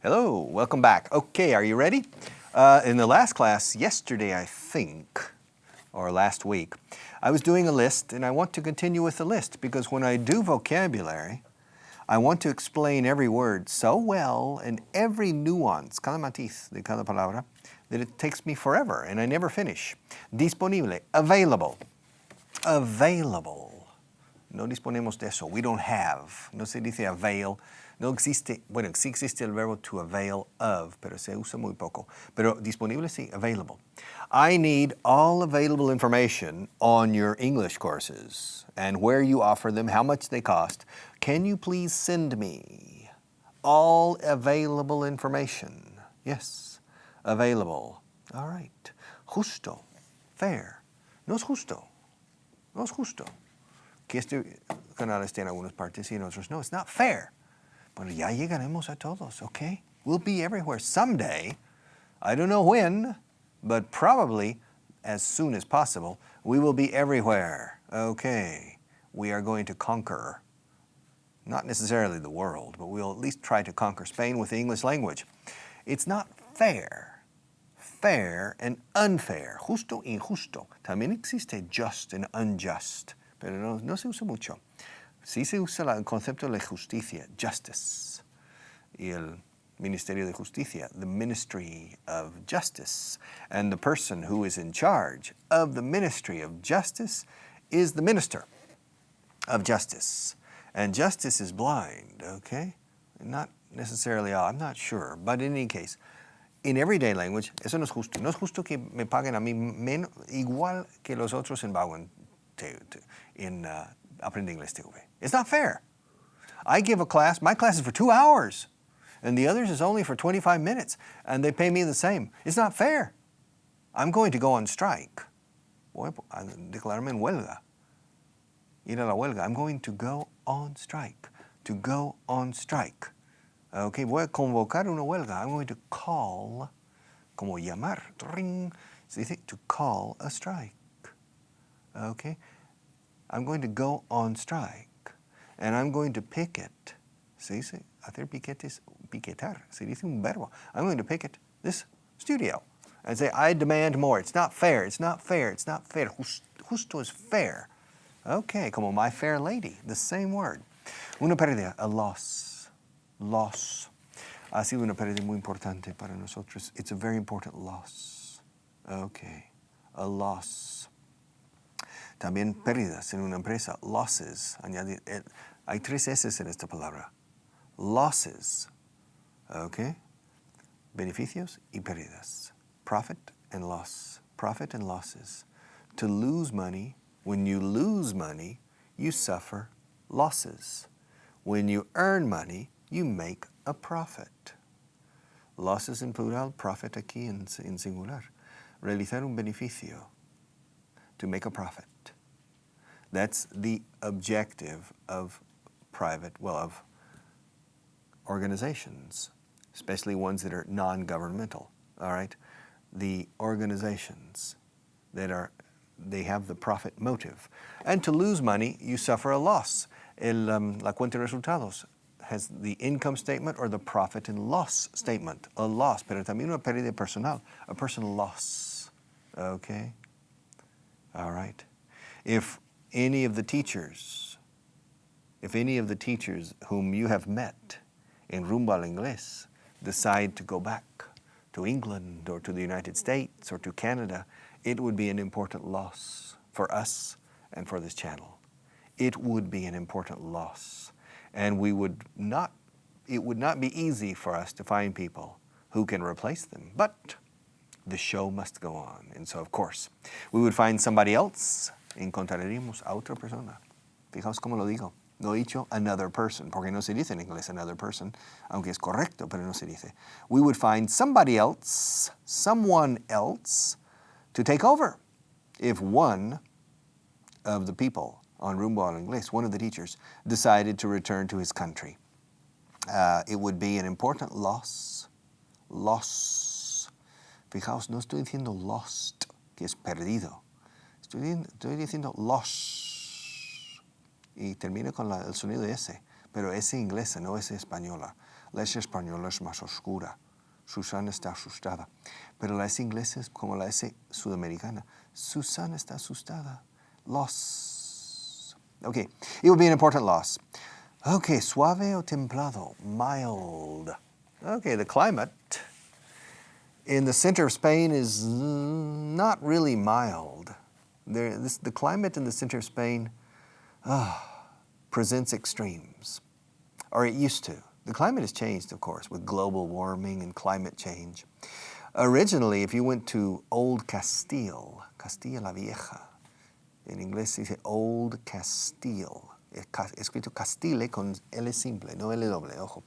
Hello, welcome back. Okay, are you ready? In the last class, yesterday I think, or last week, I was doing a list and I want to continue with the list because when I do vocabulary, I want to explain every word so well and every nuance, cada matiz de cada palabra, that it takes me forever and I never finish. Disponible, available. Available. No disponemos de eso. We don't have. No se dice avail. No existe, bueno, sí existe el verbo to avail of, pero se usa muy poco. Pero disponible, sí, available. I need all available information on your English courses and where you offer them, how much they cost. Can you please send me all available information? Yes, available. All right. Justo, fair. No es justo. No es justo. Que este canal esté en algunas partes y en otras no. It's not fair. Bueno, ya llegaremos a todos, okay? We'll be everywhere someday. I don't know when, but probably as soon as possible, we will be everywhere. Okay, we are going to conquer, not necessarily the world, but we'll at least try to conquer Spain with the English language. It's not fair. Fair and unfair. Justo, injusto. También existe just and unjust, pero no se usa mucho. Sí se usa el concepto de justicia, justice, y el Ministerio de Justicia, the Ministry of Justice. And the person who is in charge of the Ministry of Justice is the Minister of Justice. And justice is blind, okay? Not necessarily all, I'm not sure, but in any case, in everyday language, eso no es justo. No es justo que me paguen a mí igual que los otros en Vaughan, en Aprender Inglés TV. It's not fair. I give a class, my class is for 2 hours, and the others is only for 25 minutes, and they pay me the same. It's not fair. I'm going to go on strike. Voy a declararme en huelga. Ir a la huelga. I'm going to go on strike. To go on strike. Okay, voy a convocar una huelga. I'm going to call, como llamar, ring, se dice to call a strike. Okay? I'm going to go on strike. And I'm going to picket. Se dice, hacer piquetes, piquetar. Se dice un verbo. I'm going to picket this studio. And say, I demand more. It's not fair. It's not fair. It's not fair. Justo es fair. Okay, como my fair lady. The same word. Una pérdida, a loss. Loss. Ha sido una pérdida muy importante para nosotros. It's a very important loss. Okay, a loss. También pérdidas en una empresa, losses. Añadir, hay 3 S en esta palabra. Losses, okay? Beneficios y pérdidas. Profit and loss. Profit and losses. To lose money, when you lose money, you suffer losses. When you earn money, you make a profit. Losses en plural, profit aquí en singular. Realizar un beneficio. To make a profit. That's the objective of of organizations, especially ones that are non-governmental, all right? The organizations they have the profit motive. And to lose money, you suffer a loss. La cuenta de resultados has the income statement or the profit and loss statement, a loss, pero también una pérdida personal, a personal loss, okay? All right. If any of the teachers whom you have met in Rumbo al Inglés decide to go back to England or to the United States or to Canada, it would be an important loss for us and for this channel. It would be an important loss. And it would not be easy for us to find people who can replace them. But the show must go on. And so, of course, we would find somebody else. Encontraremos a otra persona. Fijaos cómo lo digo. No he dicho another person, porque no se dice en inglés another person, aunque es correcto, pero no se dice. We would find somebody else, someone else, to take over. If one of the people on Rumbo al Inglés, one of the teachers, decided to return to his country. It would be an important loss. Loss. Fijaos, no estoy diciendo lost, que es perdido. Estoy diciendo loss. Y termina con el sonido de S, pero S inglesa, no S española. La S española es más oscura. Susana está asustada. Pero la S inglesa es como la S sudamericana. Susana está asustada. Loss. Okay, it would be an important loss. Okay, suave o templado? Mild. Okay, the climate in the center of Spain is not really mild. The climate in the center of Spain presents extremes, or it used to. The climate has changed, of course, with global warming and climate change. Originally, if you went to Old Castile, Castilla la Vieja, en inglés se dice Old Castile, escrito Castile con L simple, no L doble, ojo.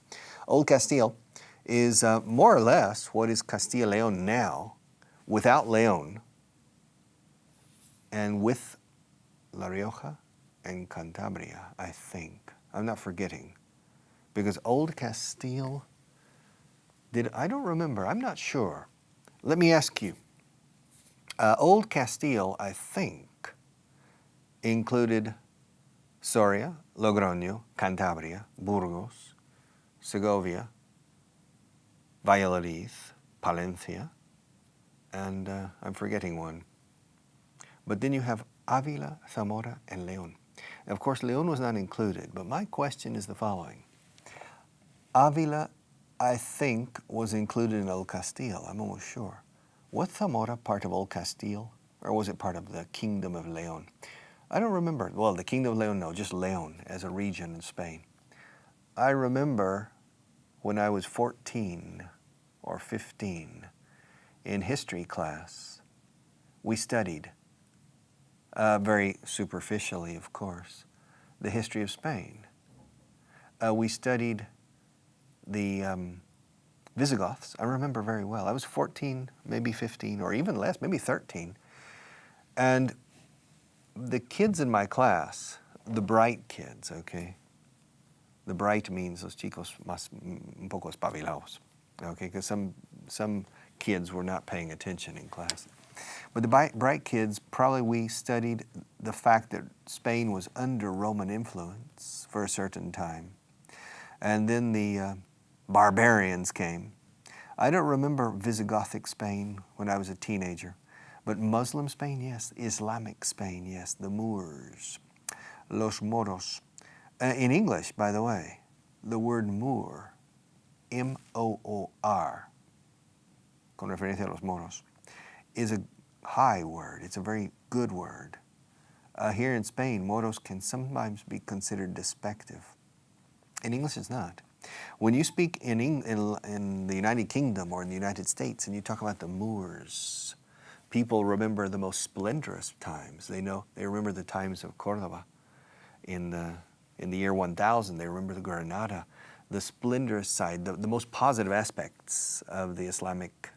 Old Castile is more or less what is Castilla León now, without León, and with La Rioja and Cantabria, I think. I'm not forgetting. Because Old Castile, I don't remember, I'm not sure. Let me ask you. Old Castile, I think, included Soria, Logroño, Cantabria, Burgos, Segovia, Valladolid, Palencia, and I'm forgetting one. But then you have Ávila, Zamora, and León. And of course, León was not included, but my question is the following. Ávila, I think, was included in Old Castile, I'm almost sure. Was Zamora part of Old Castile, or was it part of the Kingdom of León? I don't remember. Well, the Kingdom of León, no, just León as a region in Spain. I remember when I was 14 or 15 in history class, we studied, very superficially, of course, the history of Spain. We studied the Visigoths. I remember very well. I was 14, maybe 15, or even less, maybe 13. And the kids in my class, the bright kids, okay? The bright means los chicos más un poco espabilados, okay? Because some kids were not paying attention in class. But the bright kids, probably we studied the fact that Spain was under Roman influence for a certain time. And then the barbarians came. I don't remember Visigothic Spain when I was a teenager, but Muslim Spain, yes. Islamic Spain, yes. The Moors, los Moros. In English, by the way, the word Moor, M-O-O-R, con referencia a los moros, is a high word. It's a very good word. Here in Spain, moros can sometimes be considered despective. In English, it's not. When you speak in the United Kingdom or in the United States and you talk about the Moors, people remember the most splendorous times. They remember the times of Córdoba. In the year 1000, they remember the Granada, the splendorous side, the most positive aspects of the Islamic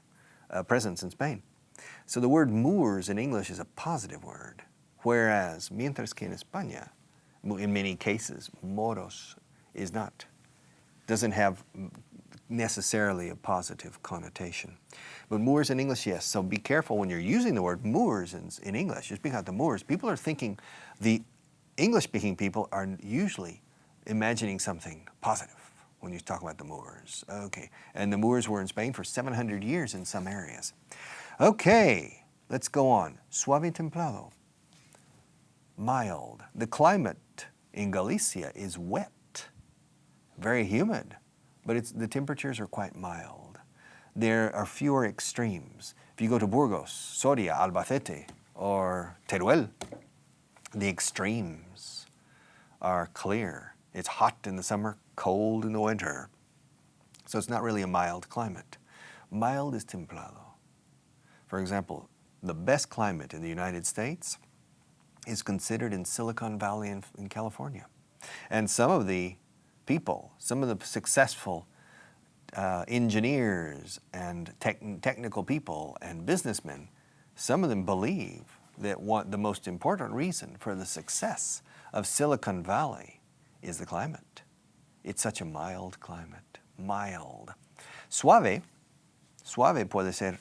presence in Spain. So the word Moors in English is a positive word, whereas, mientras que en España, in many cases, moros is not. Doesn't have necessarily a positive connotation. But Moors in English, yes. So be careful when you're using the word Moors in English. You're speaking about the Moors. People are thinking, the English-speaking people are usually imagining something positive when you talk about the Moors. Okay. And the Moors were in Spain for 700 years in some areas. Okay. Let's go on. Suave templado. Mild. The climate in Galicia is wet. Very humid, but the temperatures are quite mild. There are fewer extremes. If you go to Burgos, Soria, Albacete, or Teruel, the extremes are clear. It's hot in the summer, cold in the winter. So it's not really a mild climate. Mild is templado. For example, the best climate in the United States is considered in Silicon Valley in California. And some of the successful engineers and technical people and businessmen, some of them believe that the most important reason for the success of Silicon Valley is the climate. It's such a mild climate. Mild. Suave puede ser,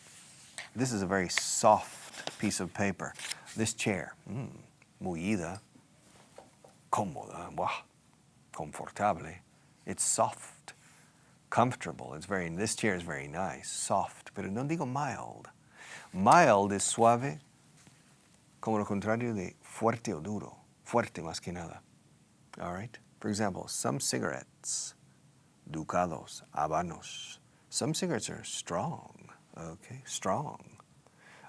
this is a very soft piece of paper. This chair, mullida, cómoda, confortable. It's soft. comfortable. This chair is very nice, soft, pero no digo mild. Mild es suave, como lo contrario de fuerte o duro. Fuerte más que nada. All right? For example, some cigarettes, Ducados, Habanos. Some cigarettes are strong, okay? Strong.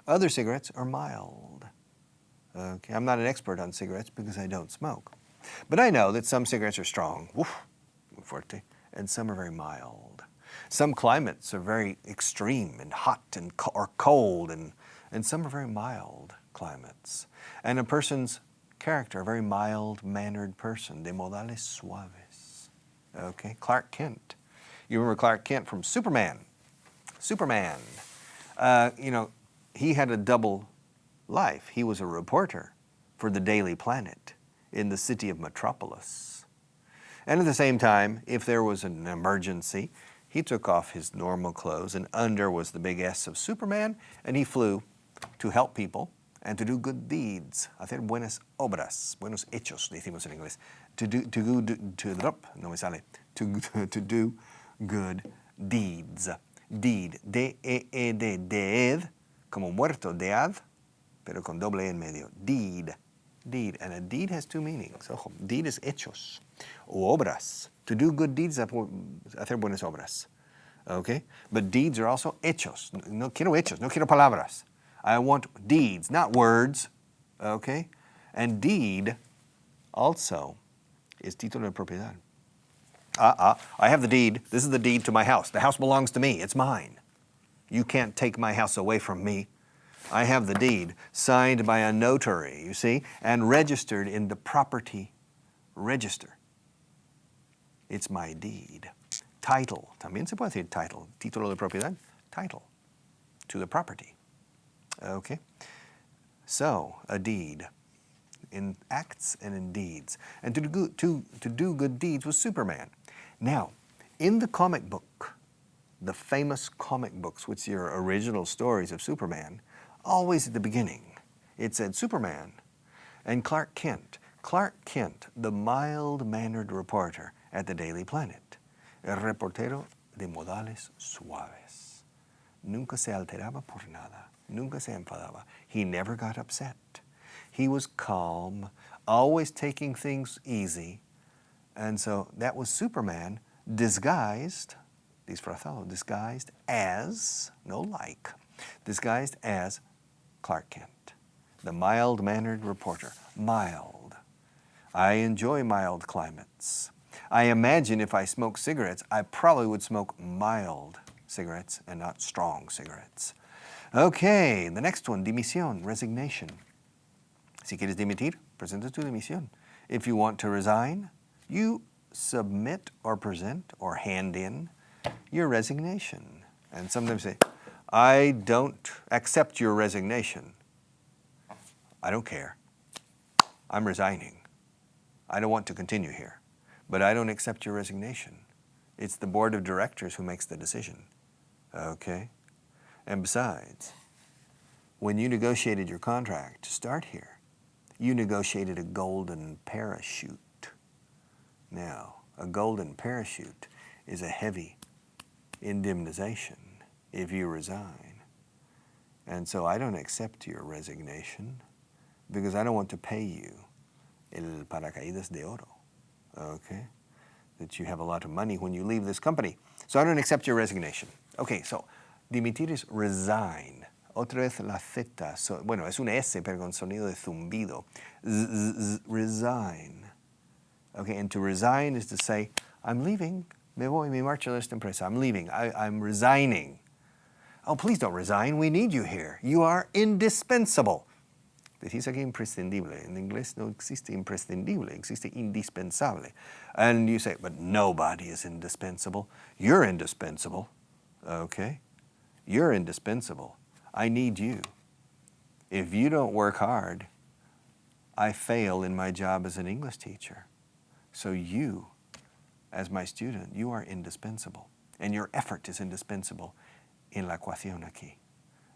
Other cigarettes are mild. Okay, I'm not an expert on cigarettes because I don't smoke. But I know that some cigarettes are strong, fuerte, and some are very mild. Some climates are very extreme and hot or cold, and some are very mild climates. And a person's character, a very mild-mannered person, de modales suaves. Okay, Clark Kent. You remember Clark Kent from Superman. Superman. He had a double life. He was a reporter for the Daily Planet in the city of Metropolis. And at the same time, if there was an emergency, he took off his normal clothes, and under was the big S of Superman, and he flew to help people and to do good deeds, hacer buenas obras, buenos hechos, decimos en inglés, to do good deeds. Deed, D-E-E-D, deed, como muerto, dead, pero con doble E en medio. Deed, deed, and a deed has two meanings. Ojo, deed is hechos o obras. To do good deeds, hacer buenas obras. Okay? But deeds are also hechos. No quiero hechos, no quiero palabras. I want deeds, not words. Okay? And deed also is título de propiedad. I have the deed. This is the deed to my house. The house belongs to me. It's mine. You can't take my house away from me. I have the deed signed by a notary, you see, and registered in the property register. It's my deed. Title. También se puede decir title. Título de propiedad. Title to the property. Okay? So, a deed. In acts and in deeds. And to do good deeds was Superman. Now, in the comic book, the famous comic books, which are original stories of Superman, always at the beginning, it said Superman and Clark Kent. Clark Kent, the mild-mannered reporter at the Daily Planet. El reportero de modales suaves. Nunca se alteraba por nada. Nunca se enfadaba. He never got upset. He was calm, always taking things easy. And so that was Superman disguised as, no like, disguised as Clark Kent, the mild-mannered reporter. Mild. I enjoy mild climates. I imagine if I smoked cigarettes, I probably would smoke mild cigarettes and not strong cigarettes. Okay, the next one, dimisión, resignation. Si quieres dimitir, presenta tu dimisión. If you want to resign, you submit or present or hand in your resignation. And sometimes say, I don't accept your resignation. I don't care. I'm resigning. I don't want to continue here, but I don't accept your resignation. It's the board of directors who makes the decision. Okay? And besides, when you negotiated your contract to start here, you negotiated a golden parachute. Now, a golden parachute is a heavy indemnization if you resign. And so I don't accept your resignation because I don't want to pay you el paracaídas de oro, okay? That you have a lot of money when you leave this company. So I don't accept your resignation. Okay, so dimitir is resign. Otra vez la Z, bueno, es una S, pero con sonido de zumbido. Resign. Okay, and to resign is to say, I'm leaving, me voy, me marcho de esta empresa. I'm leaving, I'm resigning. Oh, please don't resign, we need you here. You are indispensable. Decís aquí imprescindible. En inglés no existe imprescindible, existe indispensable. And you say, but nobody is indispensable. You're indispensable, okay? You're indispensable. I need you. If you don't work hard, I fail in my job as an English teacher. So you, as my student, you are indispensable. And your effort is indispensable in la ecuación aquí.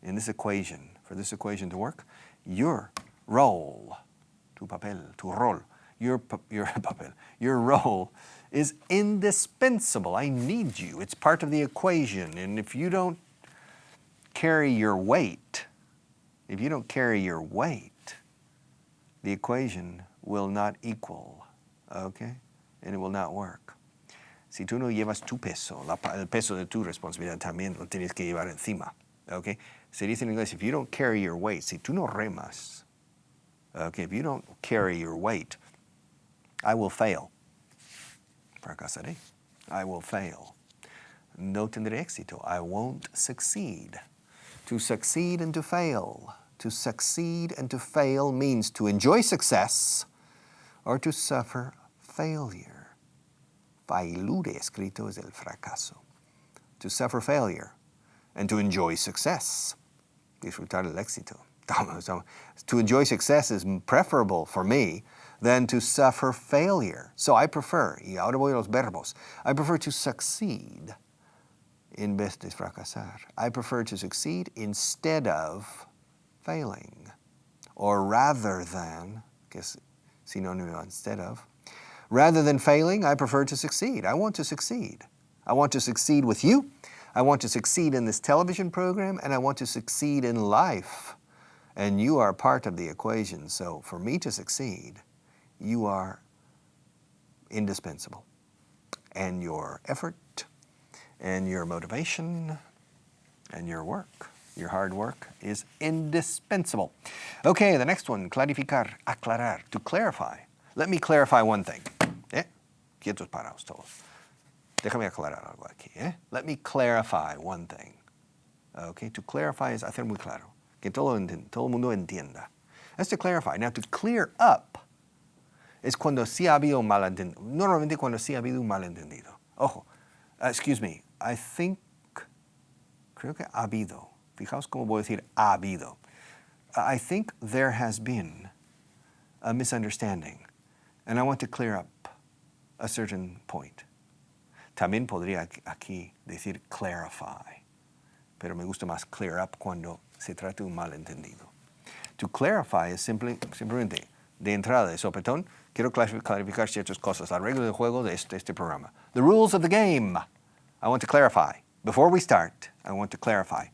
In this equation, for this equation to work, your role, tu papel, tu rol, your role is indispensable. I need you. It's part of the equation. And if you don't carry your weight, the equation will not equal, okay? And it will not work. Si tú no llevas tu peso, el peso de tu responsabilidad también lo tienes que llevar encima, okay? Se dice en inglés, if you don't carry your weight, si tú no remas, okay, if you don't carry your weight, I will fail. Fracasaré. I will fail. No tendré éxito. I won't succeed. To succeed and to fail. To succeed and to fail means to enjoy success or to suffer failure. Failure escrito es el fracaso. To suffer failure and to enjoy success. Disfrutar el éxito. To enjoy success is preferable for me than to suffer failure. So I prefer, y ahora voy a los verbos, I prefer to succeed en vez de fracasar. I prefer to succeed instead of failing. Or rather than, que es sinónimo instead of, rather than failing, I prefer to succeed. I want to succeed. I want to succeed with you. I want to succeed in this television program, and I want to succeed in life. And you are part of the equation. So for me to succeed, you are indispensable. And your effort, and your motivation, and your work, your hard work is indispensable. Okay, the next one, clarificar, aclarar, to clarify. Let me clarify one thing. Quietos parados todos. Déjame aclarar algo aquí. Let me clarify one thing. Okay, to clarify is hacer muy claro. Que todo el mundo entienda. That's to clarify. Now, to clear up es cuando sí ha habido un malentendido. Normalmente cuando sí ha habido un malentendido. Ojo, excuse me, creo que ha habido. Fijaos cómo voy a decir ha habido. I think there has been a misunderstanding, and I want to clear up a certain point. También podría aquí decir clarify, pero me gusta más clear up cuando se trata de un malentendido. To clarify es simplemente de entrada de sopetón, quiero clarificar ciertas cosas, las reglas del juego de este programa. The rules of the game. I want to clarify. Before we start, I want to clarify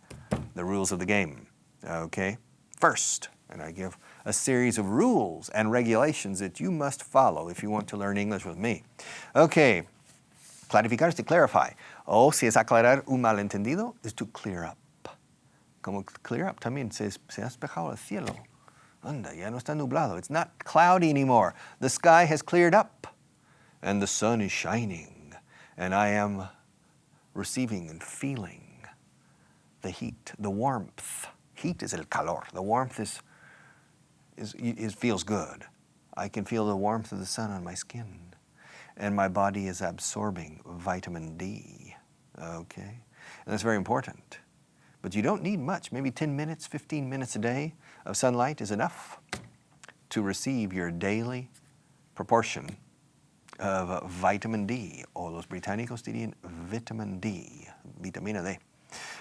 the rules of the game. Okay? First, and I give a series of rules and regulations that you must follow if you want to learn English with me. Okay. Clarificar es to clarify. O si es aclarar un malentendido, is to clear up. Como clear up también, se ha despejado el cielo. Anda, ya no está nublado. It's not cloudy anymore. The sky has cleared up, and the sun is shining, and I am receiving and feeling the heat, the warmth. Heat is el calor. The warmth feels good. I can feel the warmth of the sun on my skin. And my body is absorbing vitamin D, okay? And that's very important. But you don't need much. Maybe 10 minutes, 15 minutes a day of sunlight is enough to receive your daily proportion of vitamin D. O los británicos dirían vitamin D, vitamina D.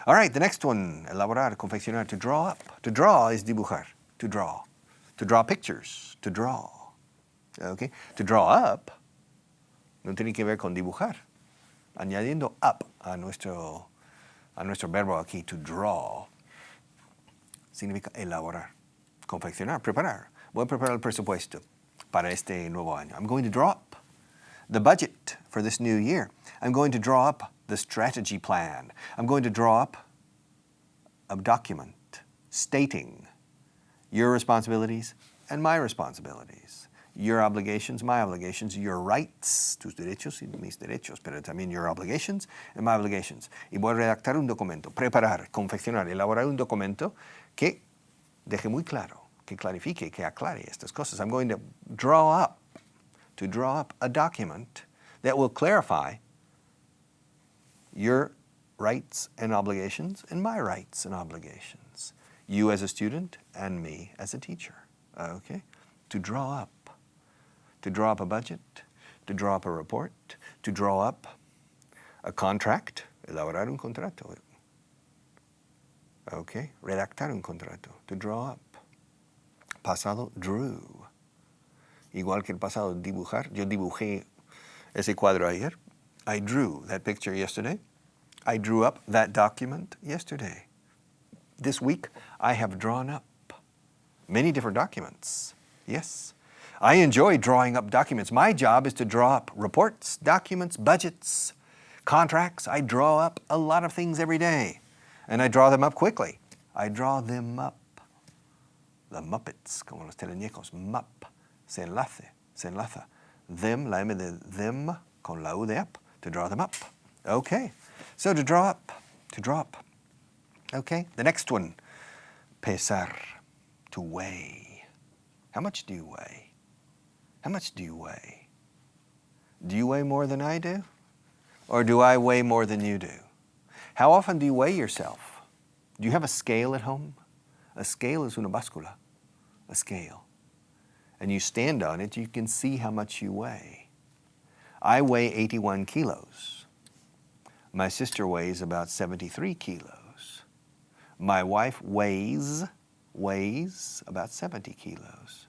All right, the next one, elaborar, confeccionar, to draw up. To draw is dibujar, to draw. To draw pictures, to draw, okay? To draw up no tiene que ver con dibujar. Añadiendo up a nuestro verbo aquí, to draw, significa elaborar, confeccionar, preparar. Voy a preparar el presupuesto para este nuevo año. I'm going to draw up the budget for this new year. I'm going to draw up the strategy plan. I'm going to draw up a document stating your responsibilities and my responsibilities. Your obligations, my obligations, your rights, tus derechos y mis derechos, pero también your obligations and my obligations. Y voy a redactar un documento, preparar, confeccionar, elaborar un documento que deje muy claro, que clarifique, que aclare estas cosas. I'm going to draw up a document that will clarify your rights and obligations and my rights and obligations. You as a student and me as a teacher, okay? To draw up a budget, to draw up a report, to draw up a contract, elaborar un contrato. Okay, redactar un contrato, to draw up. Pasado, drew. Igual que el pasado, dibujar. Yo dibujé ese cuadro ayer. I drew that picture yesterday. I drew up that document yesterday. This week, I have drawn up many different documents. Yes. I enjoy drawing up documents. My job is to draw up reports, documents, budgets, contracts. I draw up a lot of things every day. And I draw them up quickly. I draw them up. The Muppets, como los teleñecos, map, se enlaza. Them, la M de them, con la U de up, to draw them up. Okay, so to draw up. Okay, the next one, pesar, to weigh. How much do you weigh? How much do you weigh? Do you weigh more than I do? Or do I weigh more than you do? How often do you weigh yourself? Do you have a scale at home? A scale is una báscula, a scale. And you stand on it, you can see how much you weigh. I weigh 81 kilos. My sister weighs about 73 kilos. My wife weighs about 70 kilos.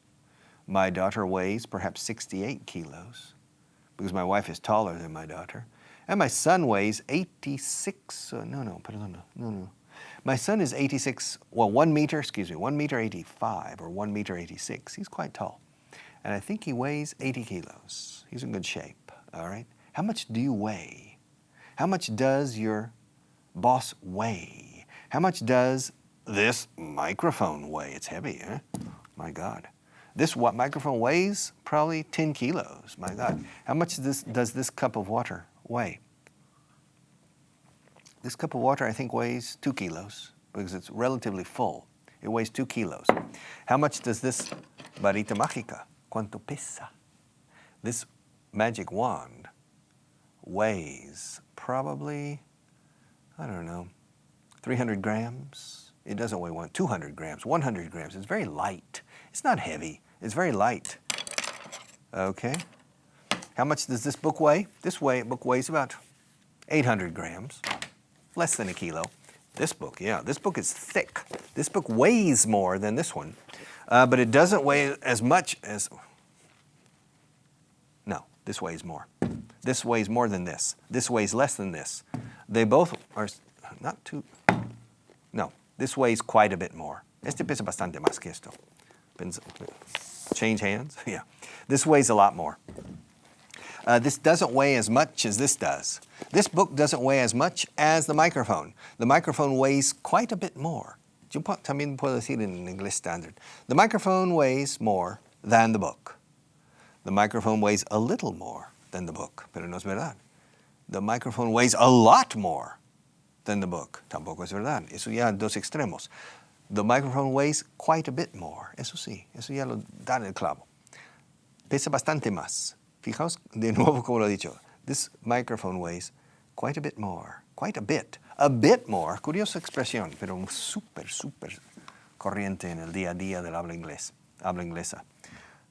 My daughter weighs perhaps 68 kilos because my wife is taller than my daughter. And my son weighs 86, no. My son is 86, well, 1 meter 85 or 1 meter 86. He's quite tall. And I think he weighs 80 kilos. He's in good shape, all right? How much do you weigh? How much does your boss weigh? How much does this microphone weigh? It's heavy, huh? My God. This microphone weighs probably 10 kilos. My God. How much does this cup of water weigh? This cup of water, I think, weighs 2 kilos because it's relatively full. It weighs 2 kilos. How much does this varita mágica, cuánto pesa? This magic wand weighs probably, I don't know, 300 grams. It doesn't weigh 200 grams, 100 grams. It's very light. It's not heavy. It's very light. Okay. How much does this book weigh? This book weighs about 800 grams. Less than a kilo. This book is thick. This book weighs more than this one, but it doesn't weigh as much as, no, this weighs more. This weighs more than this. This weighs less than this. They both are not too, no, this weighs quite a bit more. Este pesa bastante más que esto. Change hands? Yeah. This weighs a lot more. This doesn't weigh as much as this does. This book doesn't weigh as much as the microphone. The microphone weighs quite a bit more. Yo también puedo decir en inglés standard. The microphone weighs more than the book. The microphone weighs a little more than the book, pero no es verdad. The microphone weighs a lot more than the book. Tampoco es verdad. Eso ya dos extremos. The microphone weighs quite a bit more. Eso sí, eso ya lo da en el clavo. Pesa bastante más. Fijaos de nuevo como lo he dicho. This microphone weighs quite a bit more. Quite a bit. A bit more. Curiosa expresión, pero súper corriente en el día a día del habla inglesa.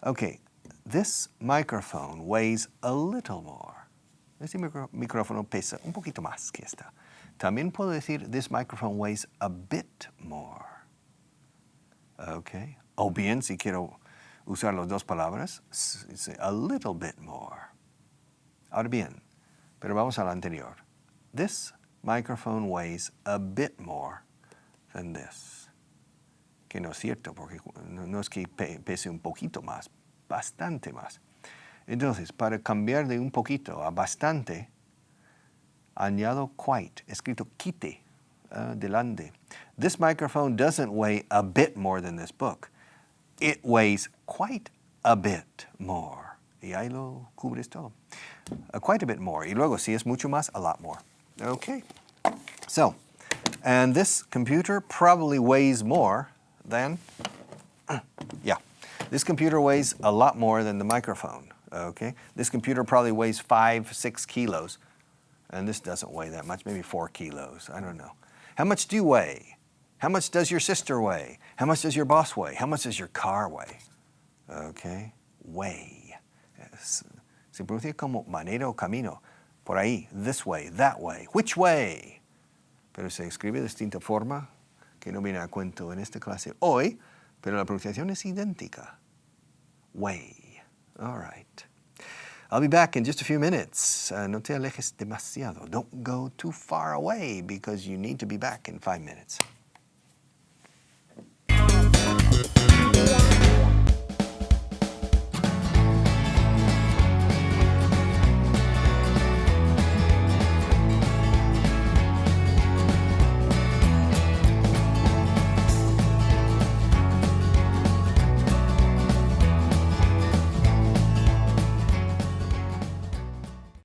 Okay, this microphone weighs a little more. Este micrófono pesa un poquito más que esta. También puedo decir this microphone weighs a bit more. Okay. O bien, si quiero usar las dos palabras, say a little bit more. Ahora bien, pero vamos a la anterior. This microphone weighs a bit more than this. Que no es cierto, porque no es que pese un poquito más, bastante más. Entonces, para cambiar de un poquito a bastante, añado quite, escrito quite, delante. This microphone doesn't weigh a bit more than this book. It weighs quite a bit more. Y ahí lo cubres todo. Quite a bit more. Y luego, si es mucho más, a lot more. Okay. So, and this computer probably weighs more than, yeah. This computer weighs a lot more than the microphone. Okay. This computer probably weighs 5-6 kilos. And this doesn't weigh that much, maybe 4 kilos. I don't know. How much do you weigh? How much does your sister weigh? How much does your boss weigh? How much does your car weigh? Okay, weigh. Se pronuncia como manera o camino. Por ahí, this way, that way. Which way? Pero se escribe de distinta forma, que no viene a cuento en esta clase hoy, pero la pronunciación es idéntica. Weigh. All right. I'll be back in just a few minutes. No te alejes demasiado. Don't go too far away because you need to be back in 5 minutes.